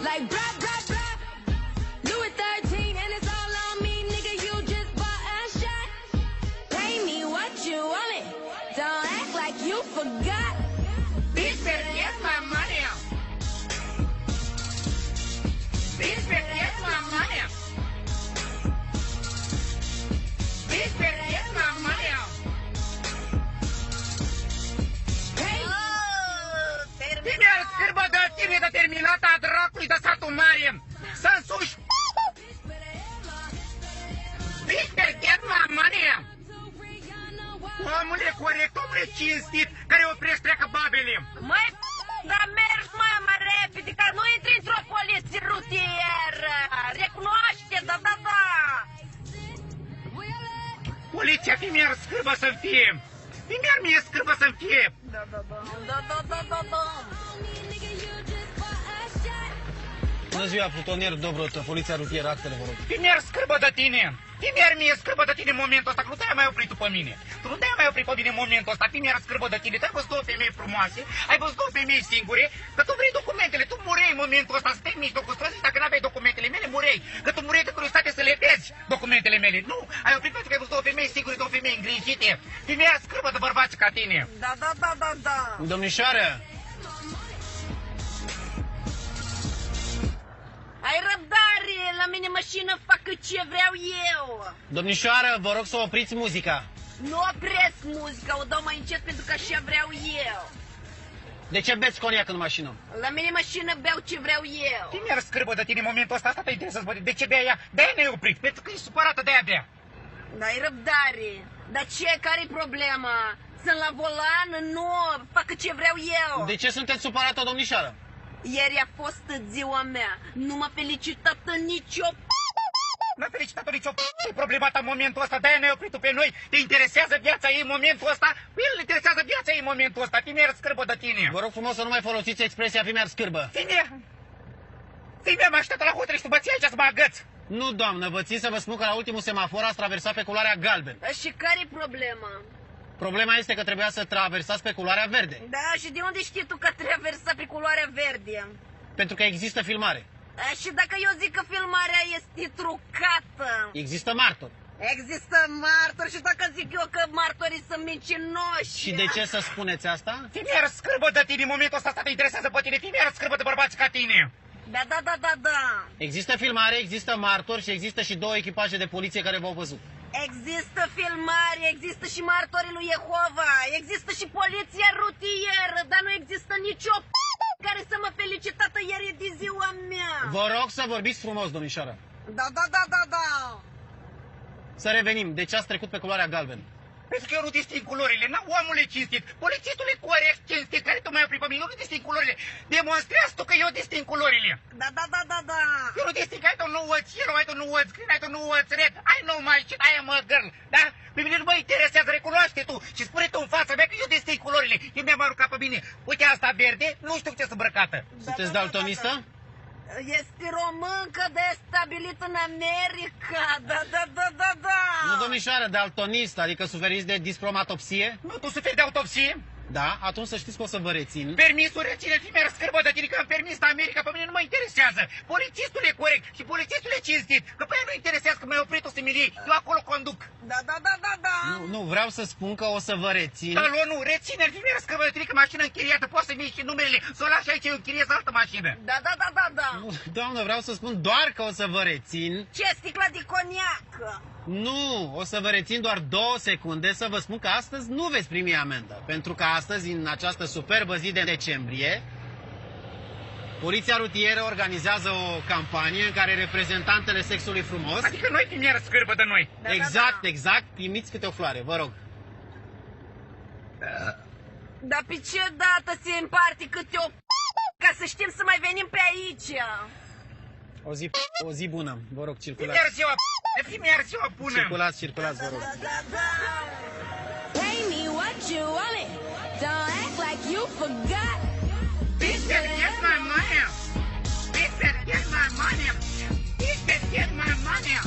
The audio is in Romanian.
like blah, blah, blah. Louis 13 and it's all on me, nigga, you just bought a shot. Pay me what you want it, don't act like you forgot. Bitch, better get my money. Bitch, better get my money. Bitch, better get my money. Tine scârbă de tine de terminată a dracului de satul mare. Să-mi suși. Bitch, better get my money. Omule corect, omule cinstit, care oprești treacă babele. Măi, dar mergi mai repede, ca nu intri într-o poliție rutieră. Recunoaște, da. Poliția, fii-mi scârbă să-mi fie. Fii-mi mie scârbă să-mi fie. Da. Bună ziua, plutonier Dobrotă, poliția rutieră, actele, vă rog. Fii-mi scârbă de tine. Fii-mi mie scârbă de tine în momentul ăsta, că nu te-ai mai oprit pe mine. Tu nu te-ai mai oprit pe mine în momentul ăsta, fii-mi scârbă de tine. Tu ai văzut două femei frumoase, ai văzut două femei singure, că tu vrei documentele, tu murei în momentul ăsta, să te miști cu străzi, dacă n-aveai documentele mele, murei. Că tu murei de curiozitate să le vezi documentele mele. Nu, ai oprit pentru că ai văzut două femei singure, două femei îngrijite. Fii-mi scârbă de bărbați ca tine. Da. Domnișoară! Ai răbdare, la mine mașină fac ce vreau eu. Domnișoară, vă rog să opriți muzica. Nu opresc muzica, o dau mai încet pentru că așa vreau eu. De ce beți coniac în mașină? La mine mașină beau ce vreau eu. Fii-mi scârbă de tine în momentul ăsta, asta te interesează, bă, de ce bea ea? De-aia ne-ai oprit, pentru că e supărată, de-aia bea. Ai răbdare, dar care-i problema? Sunt la volan, nu, fac ce vreau eu. De ce sunteți supărată, domnișoară? Ieri a fost ziua mea, nu m-a felicitat nicio N-a felicitat-o nicio problema ta în momentul ăsta, de-aia ne-ai oprit pe noi. Te interesează viața ei în momentul ăsta? El îl interesează viața ei în momentul ăsta, fii-mi scârbă de tine. Vă rog frumos să nu mai folosiți expresia fi scârbă. Fii-mi mă așteaptă la hotărâi și tu mă ții aici să mă agăți. Nu, doamnă, vă țin să vă spun că la ultimul semafor ați traversat pe culoarea galben. Și care-i problema? Problema este că trebuia să traversați pe culoarea verde. Da, și de unde știi tu că traversa pe culoarea verde? Pentru că există filmare. Și dacă eu zic că filmarea este trucată? Există martori. Există martori și dacă zic eu că martorii sunt mincinoși? Și de ce să spuneți asta? Fii-mi scârbă de tine în momentul ăsta, asta te interesează pe tine, fii-mi scârbă de bărbați ca tine. Da. Există filmare, există martori și există și două echipaje de poliție care v-au văzut. Există filmare, există și martorii lui Jehova, există și poliția rutieră, dar nu există nicio care să mă felicitată ieri de ziua mea. Vă rog să vorbiți frumos, domnișoară. Da. Să revenim. De ce ați trecut pe culoarea galben? Pentru că eu nu disting culorile, n-am omule cinstit, polițistule corect cinstit, care tu mai opri pe mine, eu nu disting culorile. Demonstrează tu că eu disting culorile. Da. Eu nu disting, I don't know what's yellow, I don't know what's green, I don't know what's red, I know my shit, I am a girl, da? Pe mine nu mă interesează, recunoaște tu și spune tu în fața mea că eu disting culorile. Eu mi-am aruncat pe mine, uite asta verde, nu știu ce sunt îmbrăcată. Sunteți daltonistă? Este româncă de stabilit în America, da. Nu, domnișoară, daltonist, adică suferiți de dispromatopsie? Nu, tu suferi de autopsie? Da, atunci să știți că o să vă rețin. Permisul reține, fii-mi scârbă de tine că am permis la America, pe mine nu mă interesează. Polițistul e corect și polițistul e cinstit, că pe aia nu interesează că mi-ai oprit-o să-mi iei, eu acolo conduc. Da. Nu, vreau să spun că o să vă rețin. Talonul, reține, fii-mi scârbă de tine că mașină închiriată, poți să-mi iei și numerele, să o lași aici, eu închiriez altă mașină. Da. Nu, doamnă, vreau să spun doar că o să vă rețin. Ce sticla de coniac? Nu, o să vă rețin doar 2 secunde să vă spun că astăzi nu veți primi amendă. Pentru că astăzi, în această superbă zi de decembrie, poliția rutieră organizează o campanie în care reprezentantele sexului frumos... Adică noi fii-mi scârbă de noi. Exact, primiți câte o floare, vă rog. Dar pe ce dată se împarte câte o ca să știm să mai venim pe aici? O zi bună, vă rog, circulați. Fii-mi ziua bună. Circulați, vă rog. Pay me what you want it, don't act like you forgot. Bitch, better get my money. Bitch, better get my money. Bitch, better get my money.